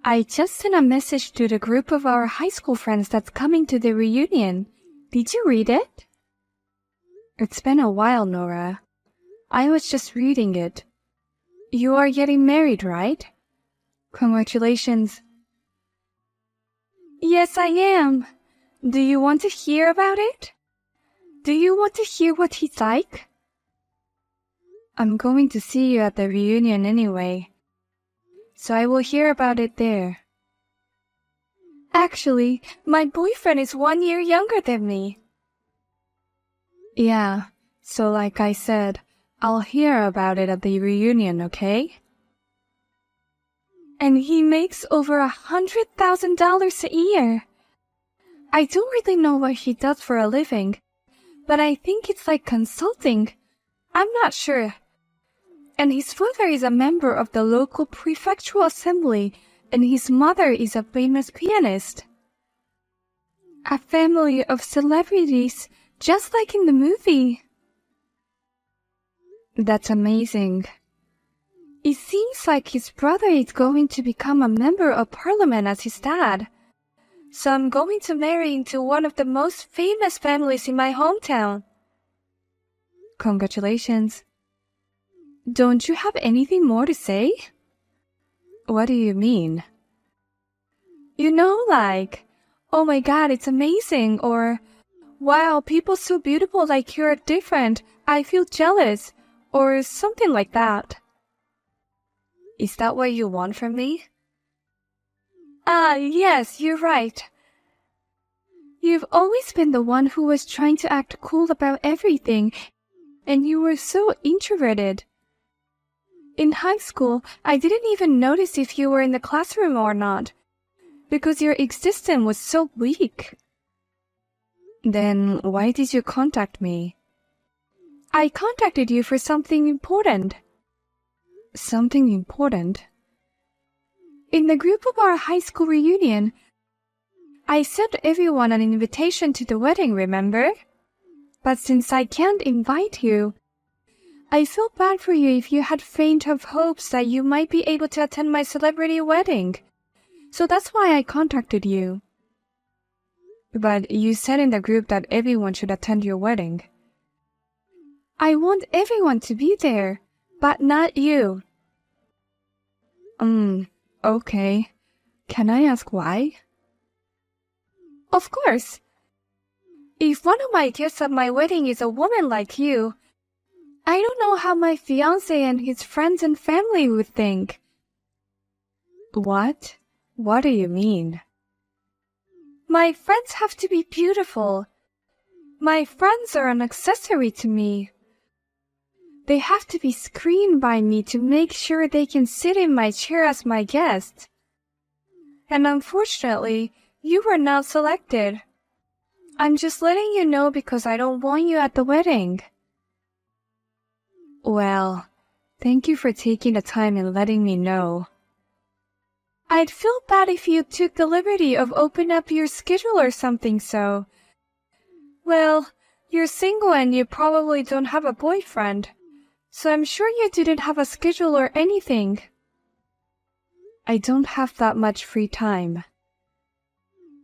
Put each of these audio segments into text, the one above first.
I just sent a message to the group of our high school friends that's coming to the reunion. Did you read it? It's been a while, Nora. I was just reading it. You are getting married, right? Congratulations. Yes, I am. Do you want to hear about it? Do you want to hear what he's like? I'm going to see you at the reunion anyway, so I will hear about it there. Actually, my boyfriend is 1 year younger than me. Yeah, so like I said, I'll hear about it at the reunion, okay? And he makes over $100,000 a year. I don't really know what he does for a living, but I think it's like consulting. I'm not sure. And his father is a member of the local prefectural assembly, and his mother is a famous pianist. A family of celebrities, just like in the movie. That's amazing. It seems like his brother is going to become a member of parliament as his dad. So I'm going to marry into one of the most famous families in my hometown. Congratulations. Don't you have anything more to say? What do you mean? You know, like, oh my god, it's amazing, or wow, people so beautiful like you are different, I feel jealous, or something like that. Is that what you want from me? Yes, you're right. You've always been the one who was trying to act cool about everything, and you were so introverted. In high school, I didn't even notice if you were in the classroom or not, because your existence was so weak. Then why did you contact me? I contacted you for something important. Something important? In the group of our high school reunion, I sent everyone an invitation to the wedding, remember? But since I can't invite you, I feel bad for you if you had faint of hopes that you might be able to attend my celebrity wedding. So that's why I contacted you. But you said in the group that everyone should attend your wedding. I want everyone to be there, but not you. Okay. Can I ask why? Of course. If one of my guests at my wedding is a woman like you, I don't know how my fiancé and his friends and family would think. What? What do you mean? My friends have to be beautiful. My friends are an accessory to me. They have to be screened by me to make sure they can sit in my chair as my guest. And unfortunately, you were not selected. I'm just letting you know because I don't want you at the wedding. Well, thank you for taking the time and letting me know. I'd feel bad if you took the liberty of opening up your schedule or something, so... Well, you're single and you probably don't have a boyfriend, so I'm sure you didn't have a schedule or anything. I don't have that much free time.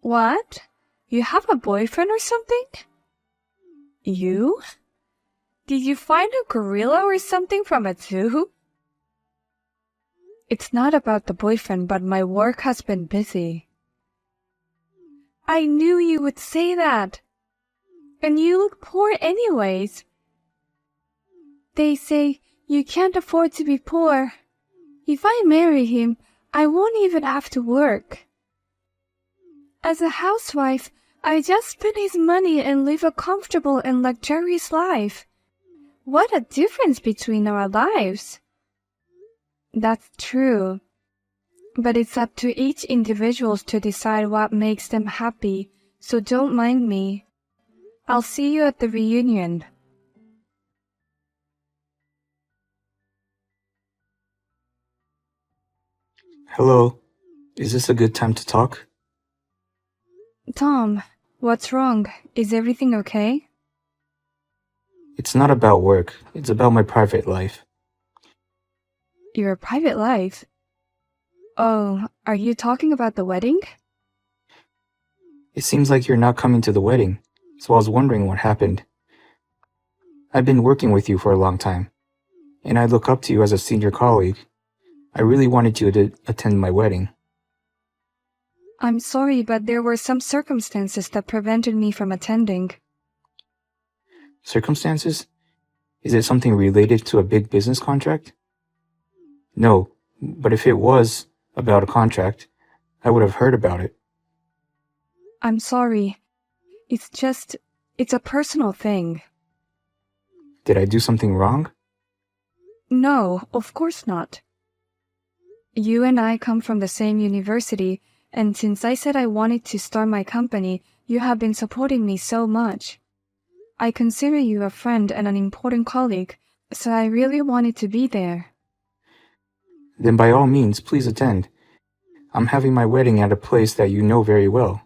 What? You have a boyfriend or something? You? Did you find a gorilla or something from a zoo? It's not about the boyfriend, but my work has been busy. I knew you would say that. And you look poor anyways. They say you can't afford to be poor. If I marry him, I won't even have to work. As a housewife, I just spend his money and live a comfortable and luxurious life. What a difference between our lives. That's true. But it's up to each individual to decide what makes them happy, so don't mind me. I'll see you at the reunion. Hello. Is this a good time to talk? Tom, what's wrong? Is everything okay? It's not about work. It's about my private life. Your private life? Oh, are you talking about the wedding? It seems like you're not coming to the wedding, so I was wondering what happened. I've been working with you for a long time, and I look up to you as a senior colleague. I really wanted you to attend my wedding. I'm sorry, but there were some circumstances that prevented me from attending. Circumstances? Is it something related to a big business contract? No, but if it was about a contract, I would have heard about it. I'm sorry. It's a personal thing. Did I do something wrong? No, of course not. You and I come from the same university, and since I said I wanted to start my company, you have been supporting me so much. I consider you a friend and an important colleague, so I really wanted to be there. Then by all means, please attend. I'm having my wedding at a place that you know very well.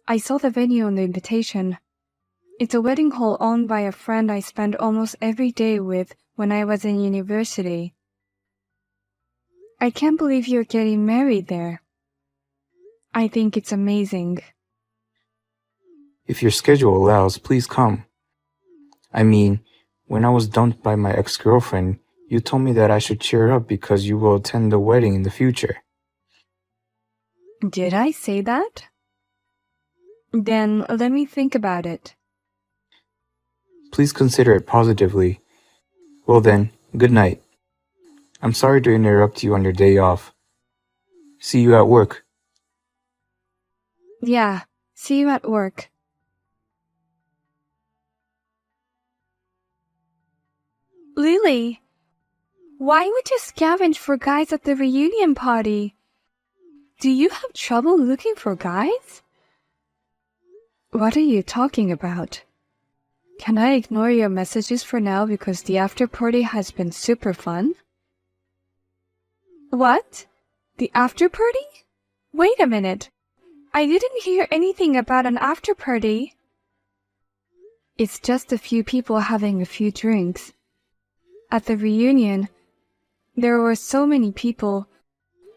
I saw the venue on the invitation. It's a wedding hall owned by a friend I spent almost every day with when I was in university. I can't believe you're getting married there. I think it's amazing. If your schedule allows, please come. I mean, when I was dumped by my ex-girlfriend, you told me that I should cheer up because you will attend the wedding in the future. Did I say that? Then let me think about it. Please consider it positively. Well then, good night. I'm sorry to interrupt you on your day off. See you at work. Yeah, see you at work. Lily, why would you scavenge for guys at the reunion party? Do you have trouble looking for guys? What are you talking about? Can I ignore your messages for now because the after party has been super fun? What? The after party? Wait a minute. I didn't hear anything about an after party. It's just a few people having a few drinks. At the reunion, there were so many people.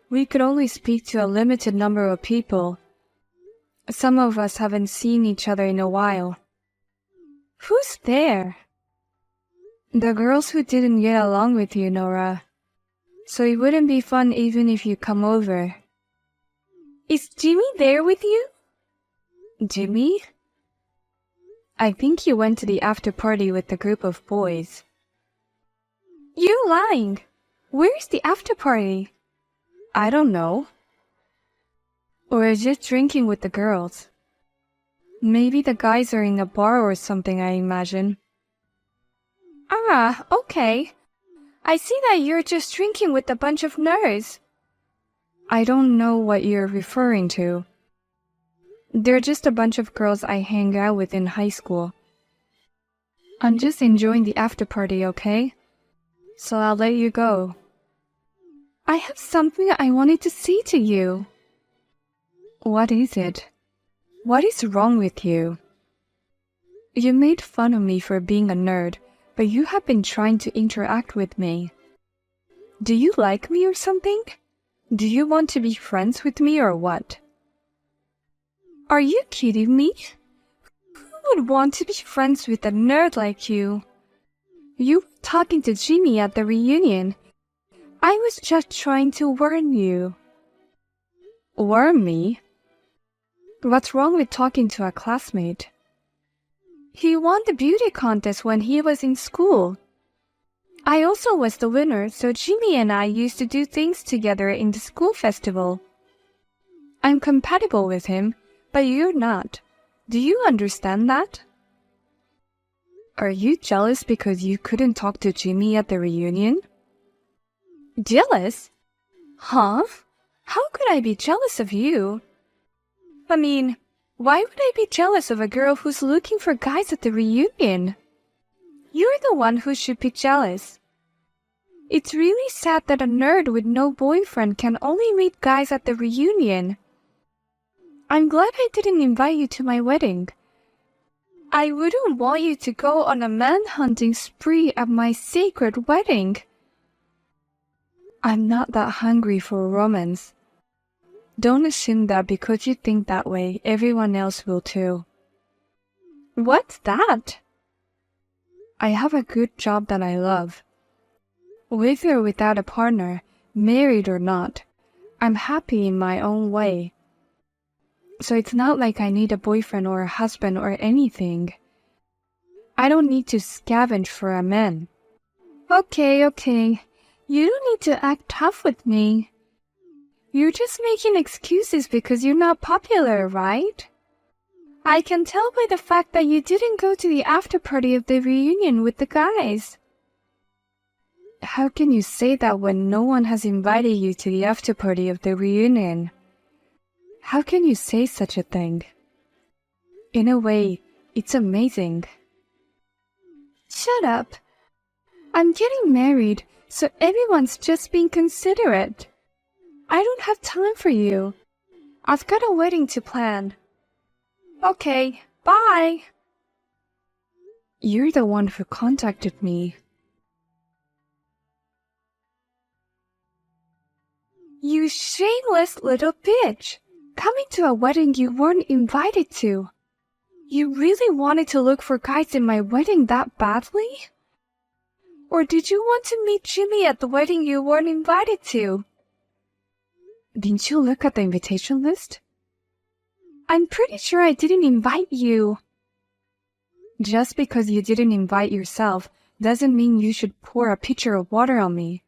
We could only speak to a limited number of people. Some of us haven't seen each other in a while. Who's there? The girls who didn't get along with you, Nora. So it wouldn't be fun even if you come over. Is Jimmy there with you? Jimmy? I think he went to the after party with a group of boys. You're lying. Where's the after party? I don't know. Or just drinking with the girls. Maybe the guys are in a bar or something, I imagine. Ah, okay. I see that you're just drinking with a bunch of nerds. I don't know what you're referring to. They're just a bunch of girls I hang out with in high school. I'm just enjoying the after party, okay? So I'll let you go. I have something I wanted to say to you. What is it? What is wrong with you? You made fun of me for being a nerd, but you have been trying to interact with me. Do you like me or something? Do you want to be friends with me or what? Are you kidding me? Who would want to be friends with a nerd like you? You were talking to Jimmy at the reunion. I was just trying to warn you. Warn me? What's wrong with talking to a classmate? He won the beauty contest when he was in school. I also was the winner, so Jimmy and I used to do things together in the school festival. I'm compatible with him, but you're not. Do you understand that? Are you jealous because you couldn't talk to Jimmy at the reunion? Jealous? Huh? How could I be jealous of you? I mean, why would I be jealous of a girl who's looking for guys at the reunion? You're the one who should be jealous. It's really sad that a nerd with no boyfriend can only meet guys at the reunion. I'm glad I didn't invite you to my wedding. I wouldn't want you to go on a manhunting spree at my sacred wedding. I'm not that hungry for romance. Don't assume that because you think that way, everyone else will too. What's that? I have a good job that I love. With or without a partner, married or not, I'm happy in my own way. So it's not like I need a boyfriend or a husband or anything. I don't need to scavenge for a man. Okay. You don't need to act tough with me. You're just making excuses because you're not popular, right? I can tell by the fact that you didn't go to the after party of the reunion with the guys. How can you say that when no one has invited you to the after party of the reunion? How can you say such a thing? In a way, it's amazing. Shut up. I'm getting married, so everyone's just being considerate. I don't have time for you. I've got a wedding to plan. Okay, bye. You're the one who contacted me. You shameless little bitch! Coming to a wedding you weren't invited to. You really wanted to look for guys in my wedding that badly? Or did you want to meet Jimmy at the wedding you weren't invited to? Didn't you look at the invitation list? I'm pretty sure I didn't invite you. Just because you didn't invite yourself doesn't mean you should pour a pitcher of water on me.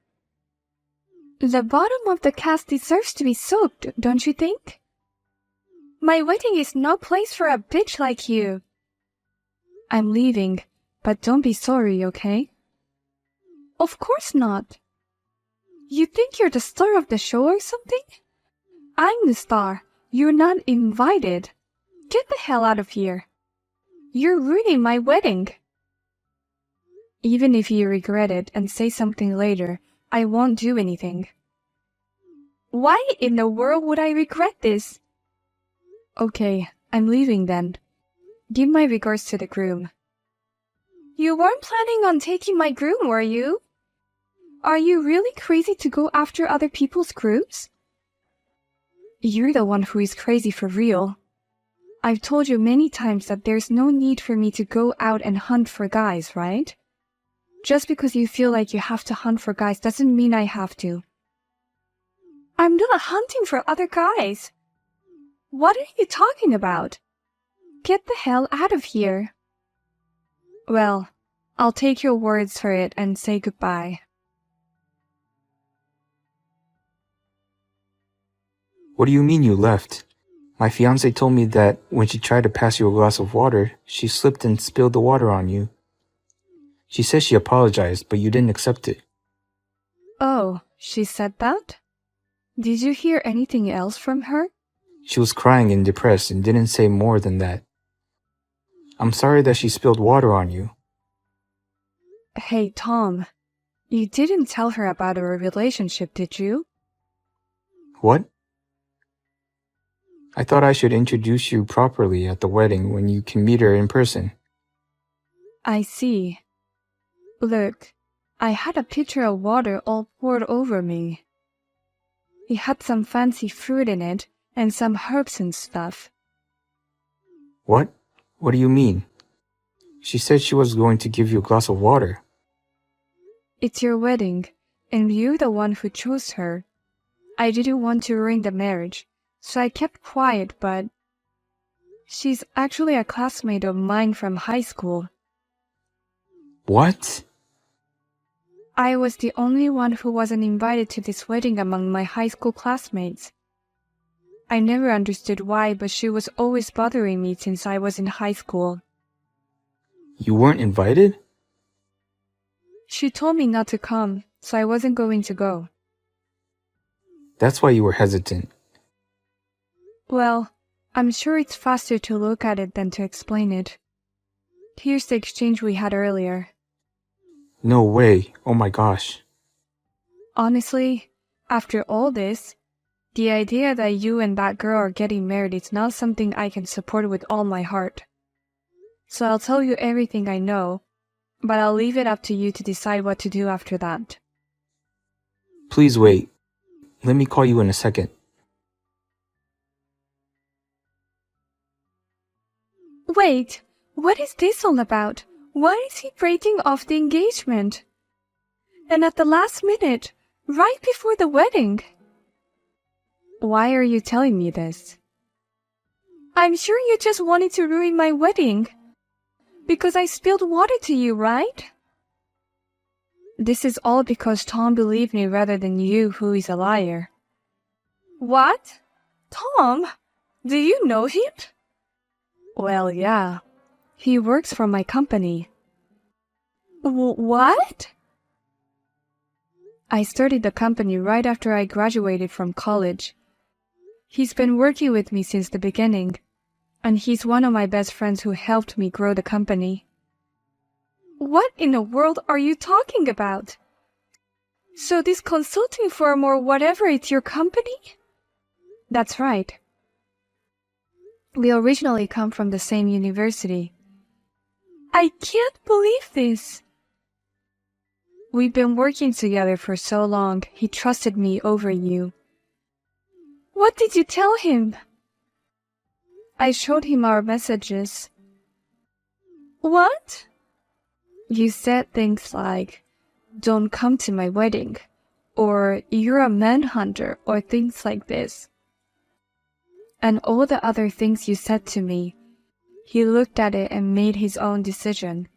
The bottom of the cast deserves to be soaked, don't you think? My wedding is no place for a bitch like you. I'm leaving, but don't be sorry, okay? Of course not. You think you're the star of the show or something? I'm the star. You're not invited. Get the hell out of here. You're ruining my wedding. Even if you regret it and say something later, I won't do anything. Why in the world would I regret this? Okay, I'm leaving then. Give my regards to the groom. You weren't planning on taking my groom, were you? Are you really crazy to go after other people's grooms? You're the one who is crazy for real. I've told you many times that there's no need for me to go out and hunt for guys, right? Just because you feel like you have to hunt for guys doesn't mean I have to. I'm not hunting for other guys. What are you talking about? Get the hell out of here. Well, I'll take your words for it and say goodbye. What do you mean you left? My fiancée told me that when she tried to pass you a glass of water, she slipped and spilled the water on you. She says she apologized, but you didn't accept it. Oh, she said that? Did you hear anything else from her? She was crying and depressed and didn't say more than that. I'm sorry that she spilled water on you. Hey, Tom, you didn't tell her about our relationship, did you? What? I thought I should introduce you properly at the wedding when you can meet her in person. I see. Look, I had a pitcher of water all poured over me. It had some fancy fruit in it and some herbs and stuff. What? What do you mean? She said she was going to give you a glass of water. It's your wedding, and you're the one who chose her. I didn't want to ruin the marriage, so I kept quiet, but she's actually a classmate of mine from high school. What? I was the only one who wasn't invited to this wedding among my high school classmates. I never understood why, but she was always bothering me since I was in high school. You weren't invited? She told me not to come, so I wasn't going to go. That's why you were hesitant. Well, I'm sure it's faster to look at it than to explain it. Here's the exchange we had earlier. No way. Oh my gosh. Honestly, after all this, the idea that you and that girl are getting married is not something I can support with all my heart. So I'll tell you everything I know, but I'll leave it up to you to decide what to do after that. Please wait. Let me call you in a second. Wait, what is this all about? Why is he breaking off the engagement? And at the last minute, right before the wedding. Why are you telling me this? I'm sure you just wanted to ruin my wedding. Because I spilled water to you, right? This is all because Tom believed me rather than you, who is a liar. What? Tom? Do you know him? Well, yeah. He works for my company. What? I started the company right after I graduated from college. He's been working with me since the beginning, and he's one of my best friends who helped me grow the company. What in the world are you talking about? So this consulting firm or whatever, it's your company? That's right. We originally come from the same university. I can't believe this. We've been working together for so long, he trusted me over you. What did you tell him? I showed him our messages. What? You said things like, "Don't come to my wedding," or "You're a manhunter," or things like this. And all the other things you said to me, he looked at it and made his own decision.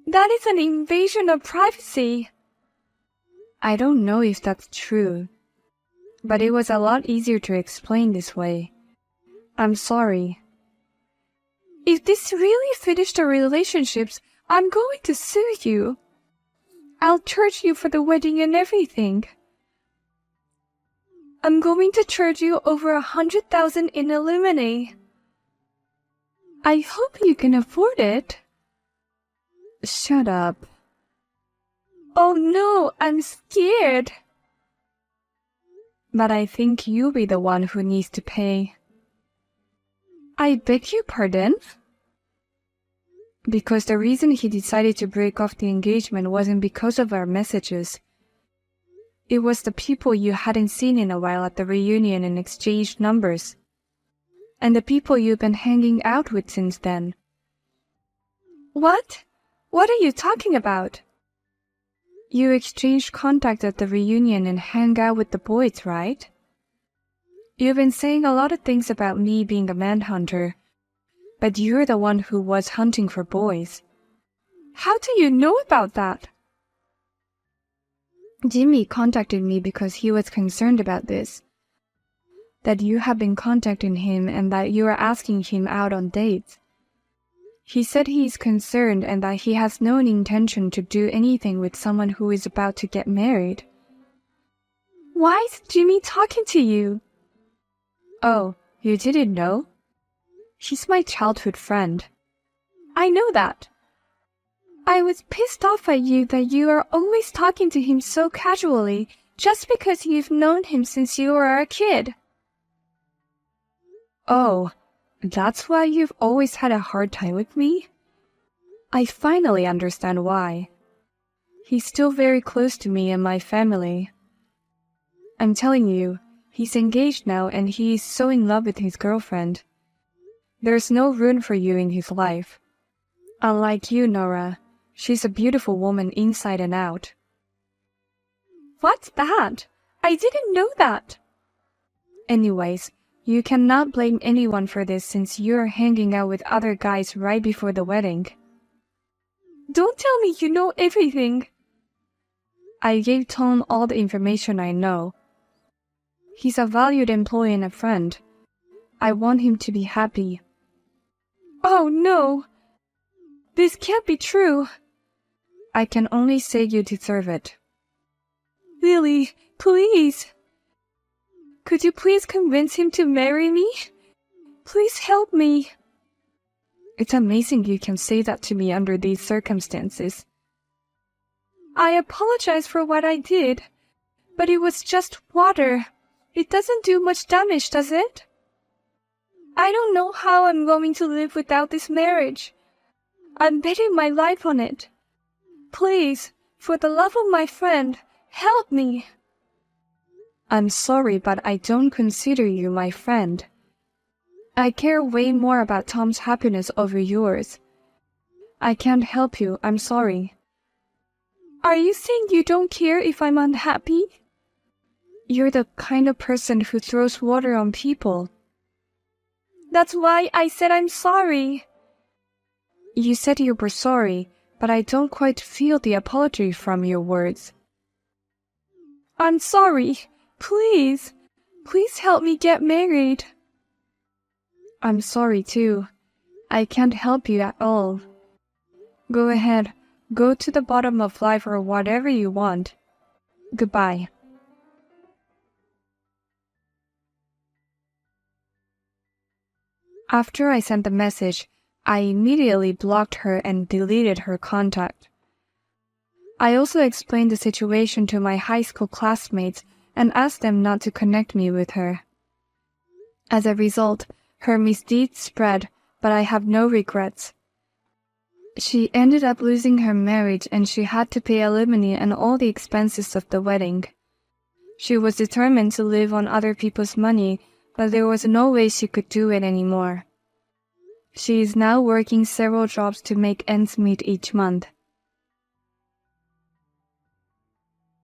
That is an invasion of privacy. I don't know if that's true, but it was a lot easier to explain this way. I'm sorry. If this really finished our relationships, I'm going to sue you. I'll charge you for the wedding and everything. I'm going to charge you over 100,000 in alimony. I hope you can afford it. Shut up. Oh no, I'm scared. But I think you'll be the one who needs to pay. I beg your pardon? Because the reason he decided to break off the engagement wasn't because of our messages. It was the people you hadn't seen in a while at the reunion and exchanged numbers. And the people you've been hanging out with since then. What? What are you talking about? You exchanged contact at the reunion and hang out with the boys, right? You've been saying a lot of things about me being a manhunter, but you're the one who was hunting for boys. How do you know about that? Jimmy contacted me because he was concerned about this. That you have been contacting him and that you are asking him out on dates. He said he is concerned and that he has no intention to do anything with someone who is about to get married. Why is Jimmy talking to you? Oh, you didn't know? He's my childhood friend. I know that. I was pissed off at you that you are always talking to him so casually just because you've known him since you were a kid. Oh, that's why you've always had a hard time with me? I finally understand why. He's still very close to me and my family. I'm telling you, he's engaged now and he is so in love with his girlfriend. There's no room for you in his life. Unlike you, Nora, she's a beautiful woman inside and out. What's that? I didn't know that. Anyways, you cannot blame anyone for this since you're hanging out with other guys right before the wedding. Don't tell me you know everything. I gave Tom all the information I know. He's a valued employee and a friend. I want him to be happy. Oh no! This can't be true. I can only say you deserve it. Lily, please. Could you please convince him to marry me? Please help me. It's amazing you can say that to me under these circumstances. I apologize for what I did, but it was just water. It doesn't do much damage, does it? I don't know how I'm going to live without this marriage. I'm betting my life on it. Please, for the love of my friend, Help me! I'm sorry, but I don't consider you my friend. I care way more about Tom's happiness over yours. I can't help you, I'm sorry. Are you saying you don't care if I'm unhappy? You're the kind of person who throws water on people. That's why I said I'm sorry. You said you were sorry, but I don't quite feel the apology from your words. I'm sorry. Please. Please help me get married. I'm sorry too. I can't help you at all. Go ahead. Go to the bottom of life or whatever you want. Goodbye. After I sent the message, I immediately blocked her and deleted her contact. I also explained the situation to my high school classmates and asked them not to connect me with her. As a result, her misdeeds spread, but I have no regrets. She ended up losing her marriage and she had to pay alimony and all the expenses of the wedding. She was determined to live on other people's money, but there was no way she could do it anymore. She is now working several jobs to make ends meet each month.